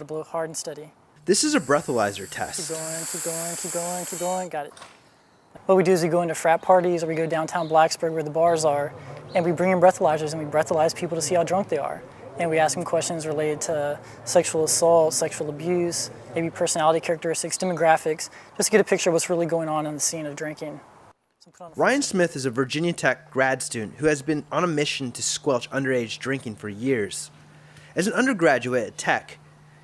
Blow hard and steady. This is a breathalyzer test. Keep going, keep going, keep going, keep going. Got it. What we do is we go into frat parties or we go downtown Blacksburg where the bars are, and we bring in breathalyzers and we breathalyze people to see how drunk they are. And we ask them questions related to sexual assault, sexual abuse, maybe personality characteristics, demographics, just to get a picture of what's really going on in the scene of drinking. Ryan Smith is a Virginia Tech grad student who has been on a mission to squelch underage drinking for years. As an undergraduate at Tech,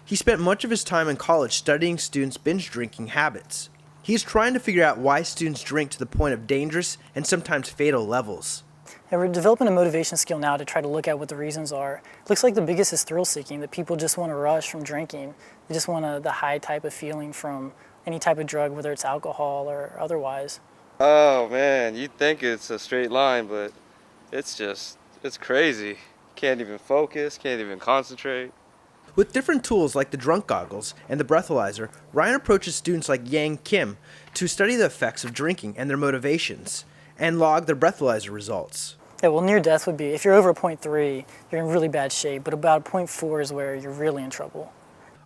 he spent much of his time in college studying students' binge drinking habits. He is trying to figure out why students drink to the point of dangerous and sometimes fatal levels. And we're developing a motivation skill now to try to look at what the reasons are. It looks like the biggest is thrill seeking, that people just want to rush from drinking. They just want the high type of feeling from any type of drug, whether it's alcohol or otherwise. Oh man, you'd think it's a straight line, but it's crazy. Can't even focus, can't even concentrate. With different tools like the drunk goggles and the breathalyzer, Ryan approaches students like Yang Kim to study the effects of drinking and their motivations and log their breathalyzer results. Yeah, well, near death would be, if you're over a 0.3, you're in really bad shape, but about a 0.4 is where you're really in trouble.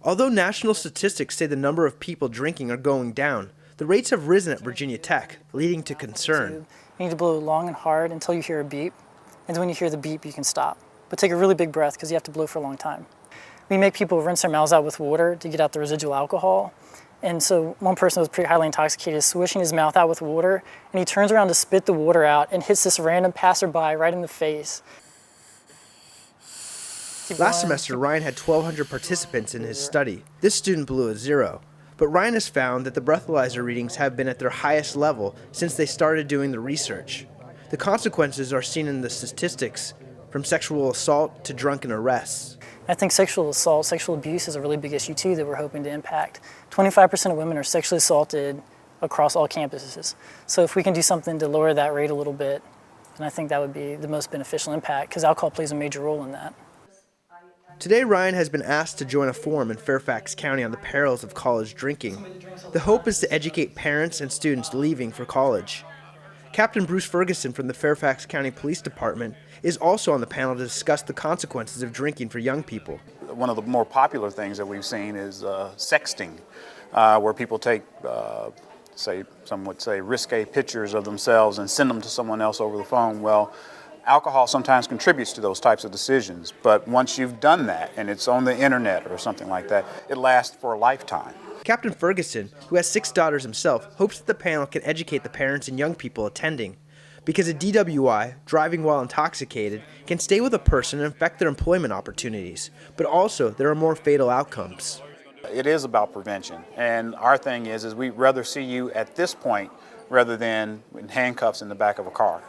Although national statistics say the number of people drinking are going down, the rates have risen at Virginia Tech, leading to concern. You need to blow long and hard until you hear a beep, and when you hear the beep, you can stop. But take a really big breath because you have to blow for a long time. We make people rinse their mouths out with water to get out the residual alcohol. And so one person who was pretty highly intoxicated is swishing his mouth out with water, and he turns around to spit the water out and hits this random passerby right in the face. Last semester, Ryan had 1,200 participants in his study. This student blew a 0. But Ryan has found that the breathalyzer readings have been at their highest level since they started doing the research. The consequences are seen in the statistics, from sexual assault to drunken arrests. I think sexual assault, sexual abuse is a really big issue too that we're hoping to impact. 25% of women are sexually assaulted across all campuses. So if we can do something to lower that rate a little bit, then I think that would be the most beneficial impact because alcohol plays a major role in that. Today, Ryan has been asked to join a forum in Fairfax County on the perils of college drinking. The hope is to educate parents and students leaving for college. Captain Bruce Ferguson from the Fairfax County Police Department is also on the panel to discuss the consequences of drinking for young people. One of the more popular things that we've seen is sexting, where people take, some would say, risque pictures of themselves and send them to someone else over the phone. Well, alcohol sometimes contributes to those types of decisions, but once you've done that and it's on the internet or something like that, it lasts for a lifetime. Captain Ferguson, who has 6 daughters himself, hopes that the panel can educate the parents and young people attending. Because a DWI, driving while intoxicated, can stay with a person and affect their employment opportunities, but also there are more fatal outcomes. It is about prevention, and our thing is we'd rather see you at this point rather than in handcuffs in the back of a car.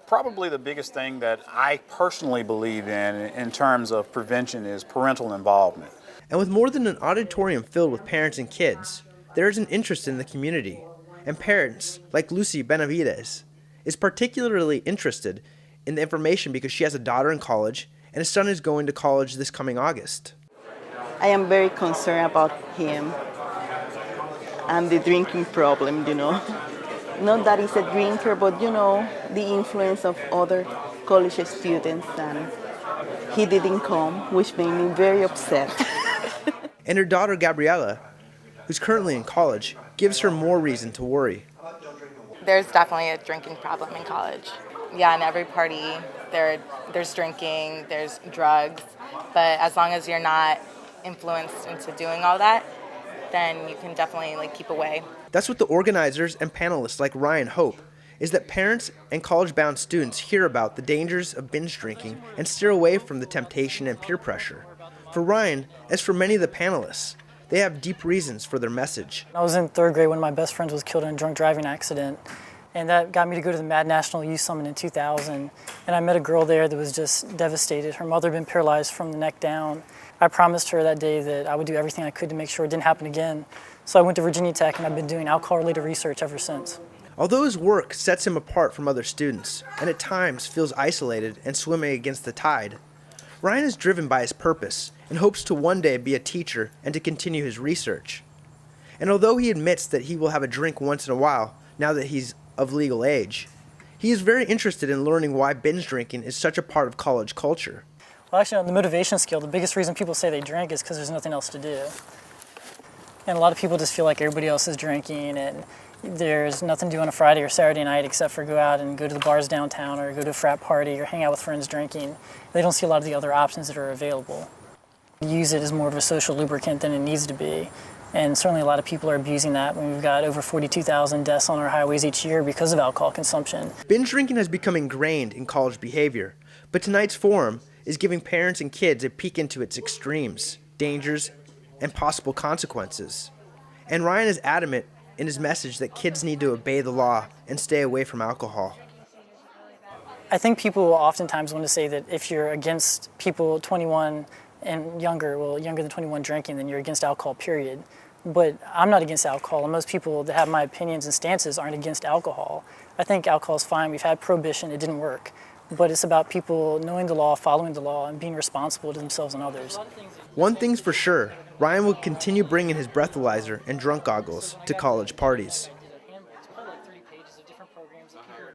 Probably the biggest thing that I personally believe in terms of prevention is parental involvement. And with more than an auditorium filled with parents and kids, there is an interest in the community. And parents, like Lucy Benavides, is particularly interested in the information because she has a daughter in college and a son is going to college this coming August. I am very concerned about him and the drinking problem, Not that he's a drinker, but, the influence of other college students, and he didn't come, which made me very upset. And her daughter, Gabriella, who's currently in college, gives her more reason to worry. There's definitely a drinking problem in college. Yeah, in every party, there's drinking, there's drugs, but as long as you're not influenced into doing all that, then you can definitely keep away. That's what the organizers and panelists like Ryan hope, is that parents and college-bound students hear about the dangers of binge drinking and steer away from the temptation and peer pressure. For Ryan, as for many of the panelists, they have deep reasons for their message. I was in 3rd grade when my best friend was killed in a drunk driving accident, and that got me to go to the Mad National Youth Summit in 2000, and I met a girl there that was just devastated. Her mother had been paralyzed from the neck down. I promised her that day that I would do everything I could to make sure it didn't happen again. So I went to Virginia Tech, and I've been doing alcohol-related research ever since. Although his work sets him apart from other students, and at times feels isolated and swimming against the tide, Ryan is driven by his purpose and hopes to one day be a teacher and to continue his research. And although he admits that he will have a drink once in a while, now that he's of legal age, he is very interested in learning why binge drinking is such a part of college culture. Well, Well, actually, on the motivation scale, the biggest reason people say they drink is because there's nothing else to do. And a lot of people just feel like everybody else is drinking and there's nothing to do on a Friday or Saturday night except for go out and go to the bars downtown or go to a frat party or hang out with friends drinking. They don't see a lot of the other options that are available. Use it as more of a social lubricant than it needs to be. And certainly a lot of people are abusing that when we've got over 42,000 deaths on our highways each year because of alcohol consumption. Binge drinking has become ingrained in college behavior, but tonight's forum is giving parents and kids a peek into its extremes, dangers, and possible consequences. And Ryan is adamant in his message that kids need to obey the law and stay away from alcohol. I think people will oftentimes want to say that if you're against people 21 and younger, well, younger than 21 drinking, then you're against alcohol, period. But I'm not against alcohol, and most people that have my opinions and stances aren't against alcohol. I think alcohol is fine. We've had prohibition, it didn't work. But it's about people knowing the law, following the law, and being responsible to themselves and others. One thing's for sure, Ryan will continue bringing his breathalyzer and drunk goggles to college parties.